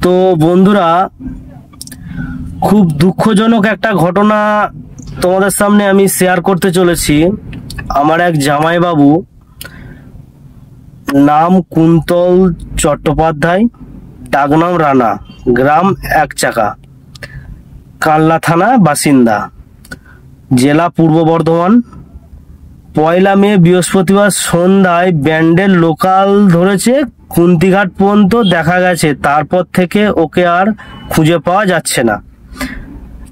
তো বন্ধুরা, খুব দুঃখজনক একটা ঘটনা তোমাদের সামনে আমি শেয়ার করতে চলেছি। আমার এক জামাইবাবু, নাম কুন্তল চট্টোপাধ্যায়, ডাকনাম রানা, গ্রাম একচাকা, কানলা থানা বাসিন্দা, জেলা পূর্ব বর্ধমান। 1 মে বৃহস্পতিবার সন্ধ্যায় ব্যান্ডেল লোকাল ধরেছে, কুন্তিঘাট পর্যন্ত দেখা গেছে। তারপর থেকে ওকে আর খুঁজে পাওয়া যাচ্ছে না।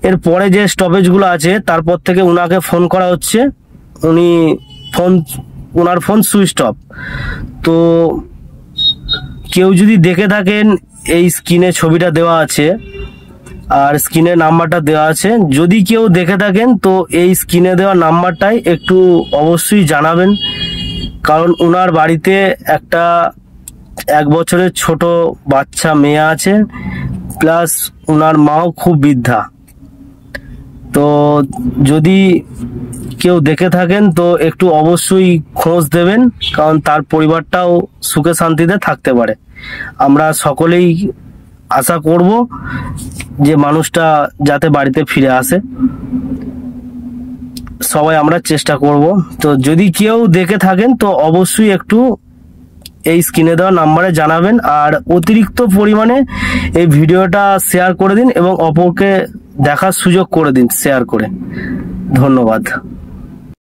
এরপরে যে স্টপেজগুলো আছে তারপর থেকে উনাকে ফোন করা হচ্ছে, ওনার ফোন সুইচ অফ। তো কেউ যদি দেখে থাকেন, এই স্ক্রিনে ছবিটা দেওয়া আছে আর স্ক্রিনে নাম্বারটা দেওয়া আছে। যদি কেউ দেখে থাকেন তো এই স্ক্রিনে দেওয়া নাম্বারটাই একটু অবশ্যই জানাবেন, কারণ ওনার বাড়িতে একটা 1 বছরের ছোট বাচ্চা মেয়ে আছে, প্লাস ওনার মাও খুব বৃদ্ধা। তো যদি কেউ দেখে থাকেন তো একটু অবশ্যই খোঁজ দেবেন, কারণ তার পরিবারটাও সুখে শান্তিতে থাকতে পারে। আমরা সকলেই আশা করব যে মানুষটা যাতে বাড়িতে ফিরে আসে, সবাই আমরা চেষ্টা করব। তো যদি কেউ দেখে থাকেন তো অবশ্যই একটু এই স্ক্রিনে দেওয়া নাম্বারে জানাবেন, আর অতিরিক্ত পরিমাণে এই ভিডিওটা শেয়ার করে দিন এবং অপরকে দেখার সুযোগ করে দিন শেয়ার করে। ধন্যবাদ।